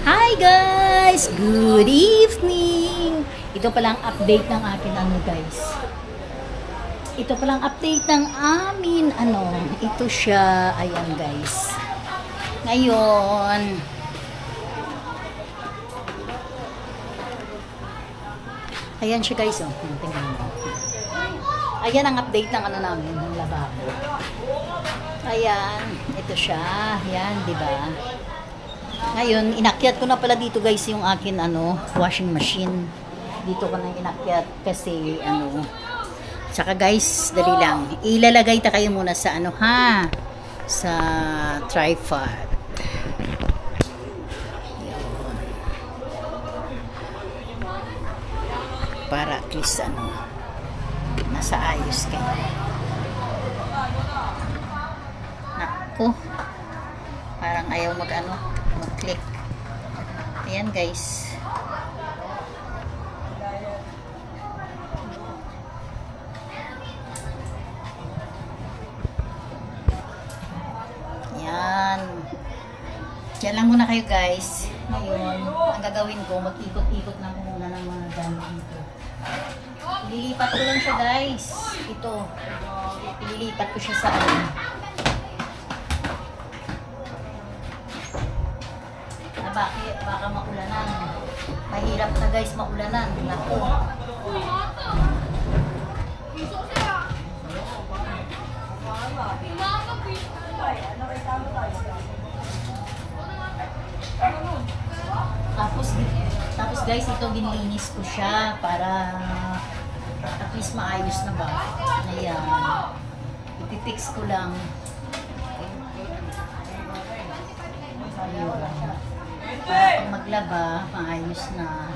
Hi guys! Good evening! Ito palang update ng akin guys. Ito palang update ng amin ito siya, ayan guys. Ngayon ayan siya guys, tingnan mo. Ayan ang update ng namin, ng lababo. Ayan, ito siya. Ayan, di ba? Ngayon, inakyat ko na pala dito guys yung akin washing machine. Dito ko na inakyat kasi Tsaka guys, dali lang. Ilalagay ta kayo muna sa sa tripod. Yun. Para at least nasa ayos kayo. Naku. Parang ayaw mag-click. Ayan guys. Ayan. Diyan lang muna kayo guys. Ngayon, ang gagawin ko, mag-ikot-ikot lang muna ng mga gamit dito. Ililipat ko lang siya guys. Ito. Ililipat ko siya sa baka maulanan. Mahirap na guys maulanan. Naku. Tapos guys, ito ginlinis ko siya para at least maayos na ba. Ayan. Ipipix ko lang. Ayun. Para pag maglaba, maayos na.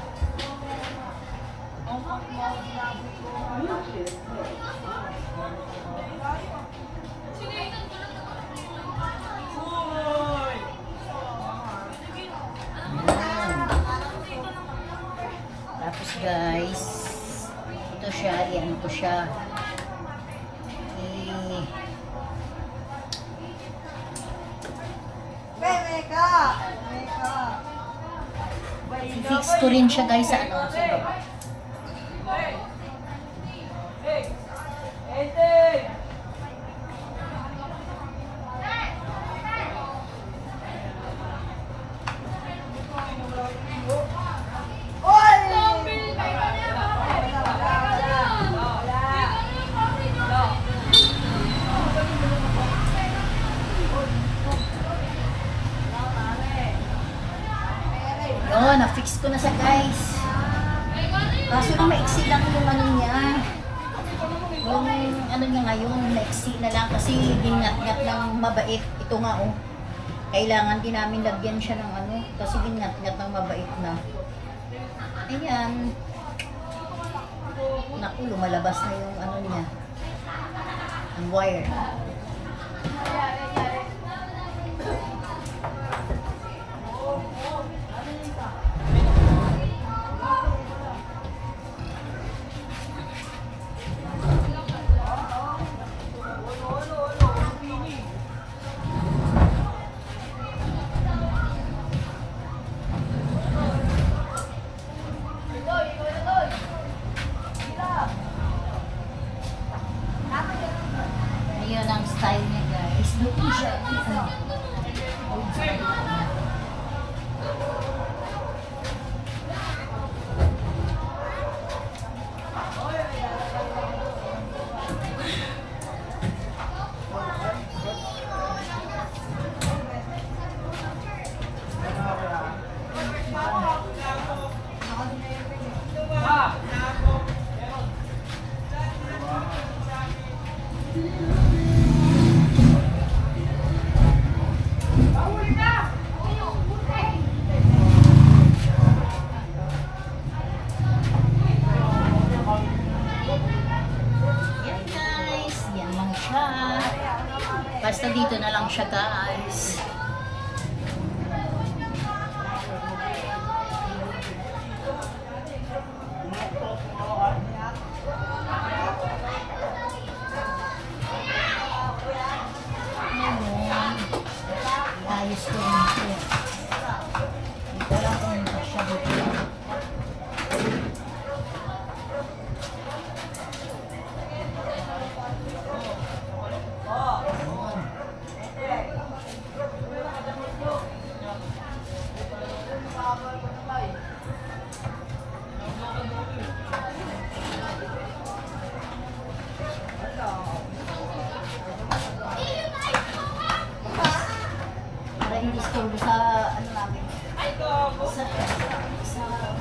Tapos guys, ito siya, iyan ko siya. I-fix ko rin siya guys sa sa baba. Yun, na-fix ko na sa guys. Kaso na maiksi lang yung niya. Yung niya ngayon, maiksi na lang kasi gingat-ngat ng mabait. Ito nga kailangan din namin lagyan siya ng kasi gingat-ngat ng mabait na. Ayan. Naku, lumalabas na yung niya. Ang wire. Ayan ang style niya guys. Looking siya.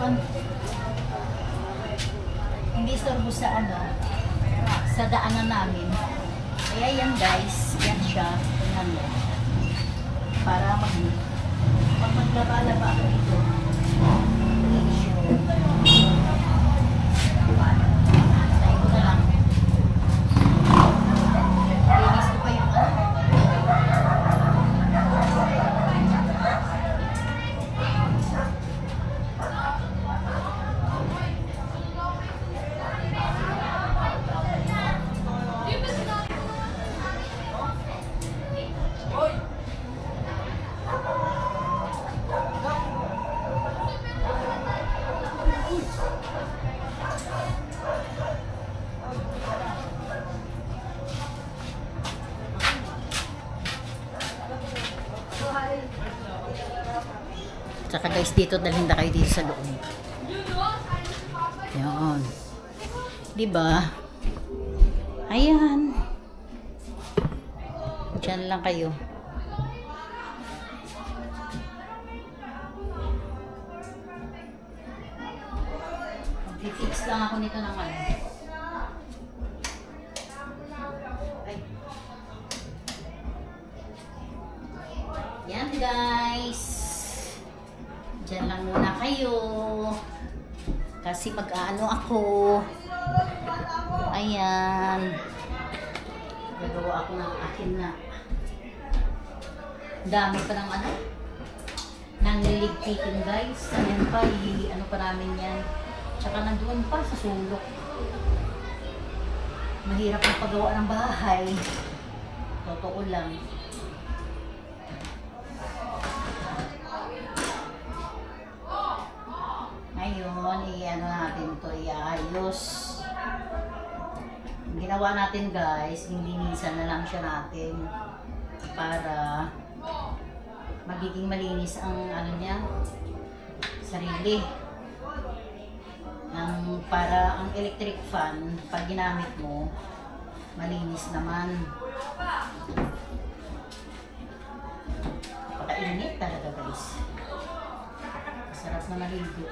Saan? Hindi istorbo sa ano, sa daanan namin. Kaya yan guys, yan siya. Yan. Para pag maglaba-laba ako dito. Tayo ko na lang. Linis ko pa yung ano. Saka guys, dito dalhin na kayo dito sa loob. Yan. Diba? Ayan. Diyan lang kayo. Mag-fix lang ako nito ng ano. Ay. Yan guys. Diyan lang muna kayo. Kasi mag-aano ako. Ayan. Gagawa ako ng akin na. Dami pa ng ano. Nang niligpitin guys. Ayan pa. Ano pa namin yan. Tsaka nandoon pa sa sulok. Mahirap ang paggawa ng bahay. Totoo lang. Ngayon, i-ano natin to, iayos. Ginawa natin guys, linisan na lang siya natin para magiging malinis ang ano niya, sarili. Para ang electric fan, pag ginamit mo, malinis naman. Pakainit talaga guys. Masarap na maligo.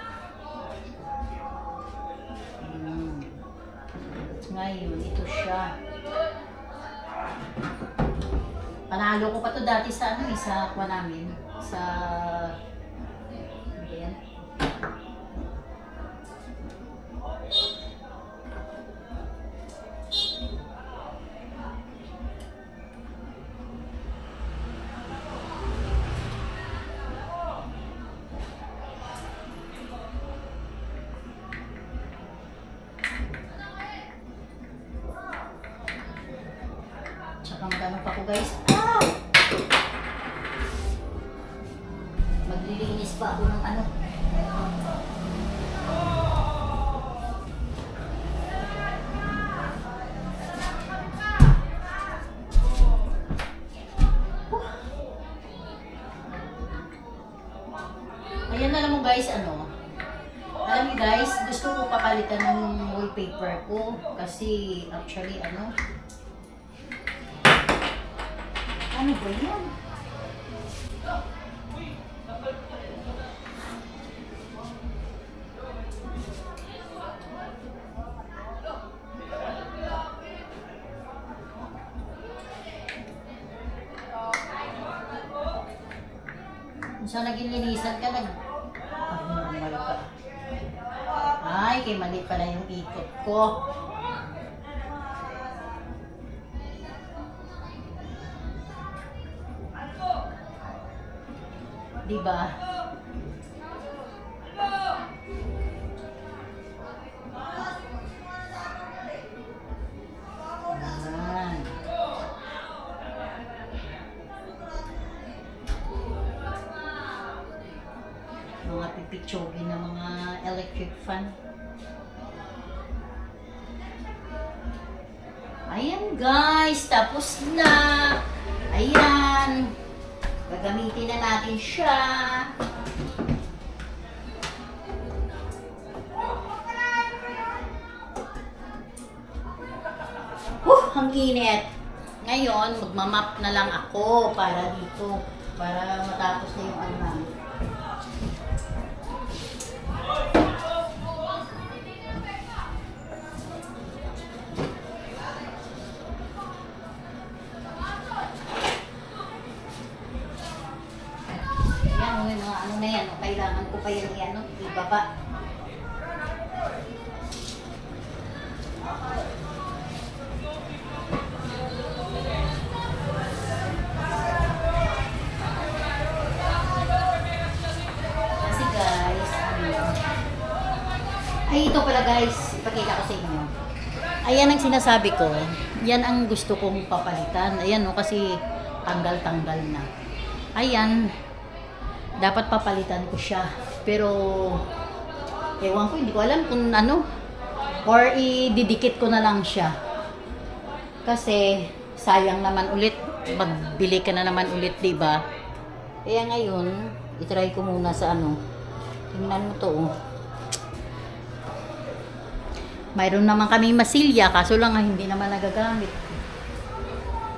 Ngayon, ito siya. Panalo ko pa to dati sa ano, sa kwa namin. Sa ayan. Magano pa ko guys. Ah! Maglilinis pa ako ng ano. Ayan na lang mo guys, ano. Alam niyo guys, gusto ko papalitan ng wallpaper ko kasi actually ano. Ano ba yun? Kung saan naging linisan ka, normal ka. Ay, kay mali pala yung ikot ko. Diba? Ayan. Mga pipitsyogi na mga electric fan. Ayan guys, tapos na. Ayan. Gagamitin na natin siya. Ang init. Ngayon, magmamap na lang ako para dito. Para matapos na yung ano namin. kailangan ko pa yan i-ano, ibaba. Kasi guys, ay ito pala guys, ipakita ko sa inyo. Ayan ang sinasabi ko, yan ang gusto kong papalitan. Ayan no, kasi tanggal-tanggal na. Ayan, dapat papalitan ko siya. Pero, ewan ko, hindi ko alam kung ano. Or ididikit ko na lang siya. Kasi, sayang naman ulit. Magbili ka na naman ulit, diba? Kaya ngayon, itry ko muna sa ano. Tingnan mo to, oh. Mayroon naman kami masilya, kaso lang hindi naman nagagamit.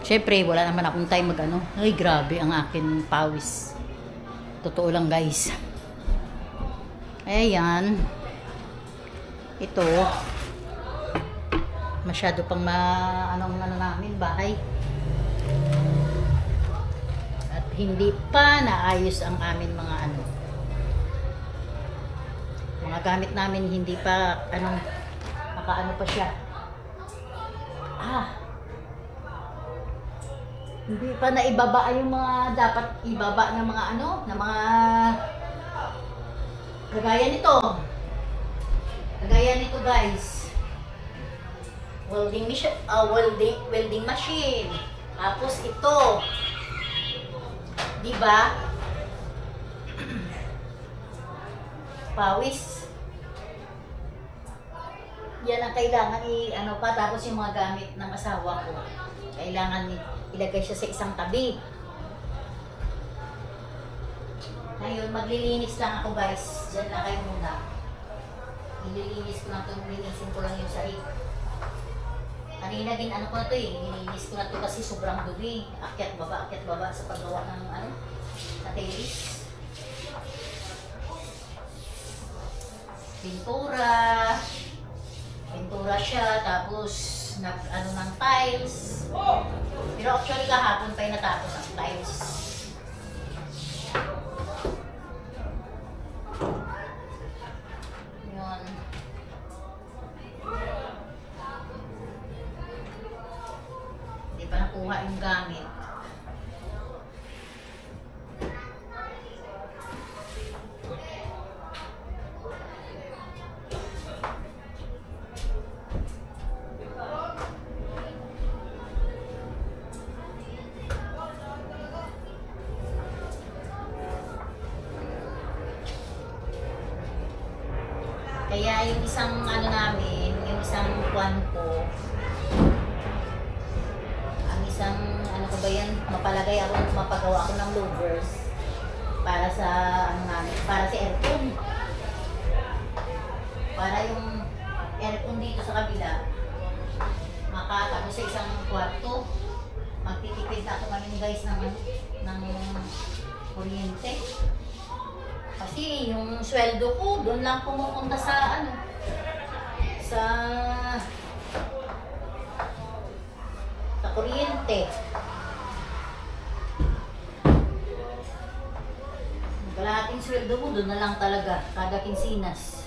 Siyempre, wala naman akong time mag-ano. Ay, grabe ang akin pawis. Totoo lang, guys. Ayan. Ito. Masyado pang anong namin, bahay. At hindi pa naayos ang amin mga ano. Mga gamit namin, hindi pa, nakaano pa siya. Hindi pa naibaba yung mga dapat ibaba ng mga ng mga kagaya nito. Kagaya nito guys. Welding machine. Tapos ito. 'Di ba? Pawis. Yan ang kailangan pa, tapos yung mga gamit ng asawa ko. Kailangan ilagay siya sa isang tabi. Ngayon, maglilinis lang ako guys. Diyan na kayo muna. Ililinis ko lang ito. Linisin ko lang yung sahig. Kanina din ko na ito eh. Nilinis ko na ito kasi sobrang dumi. Akyat baba sa paggawa ng sa terrace. Pintura siya, tapos ng tiles. Pero actually kahapon pa yung natapos ang tiles. Yun. Hindi pa nakuha yung gamit. Kaya yung isang namin, yung isang kwan ko, ang isang ko ba yan, mapalagay ako, mapagawa ako ng louvers para sa namin, para sa aircon. Para yung aircon dito sa kabila, makatapos sa isang kwarto. Magtitipid na ako ngayon guys ng kuryente. Kasi yung sweldo ko, doon lang pumupunta sa sa kuryente. Kalahating sweldo mo, doon na lang talaga, kada kinsinas.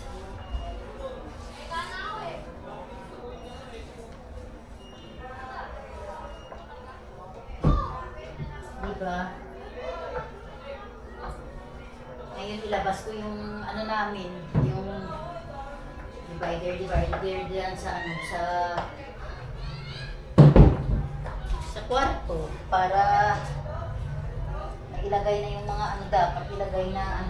Diba? Ngayon ilabas ko yung namin, yung divider diyan sa sa kwarto para nailagay na yung mga dapat ilagay na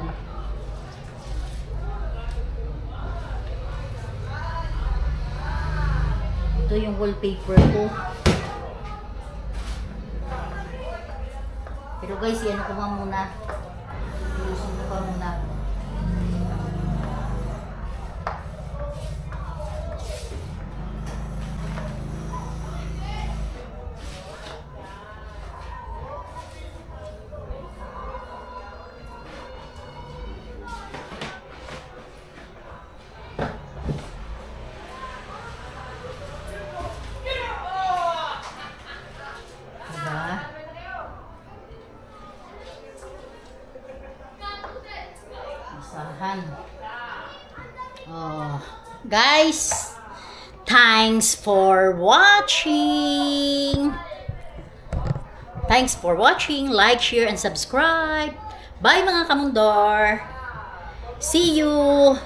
Ito yung wallpaper ko. Pero guys, yan ko muna. Ilusin ko pa muna. basahan. Oh, guys, thanks for watching. Thanks for watching. Like, share, and subscribe. Bye mga kamundor. See you.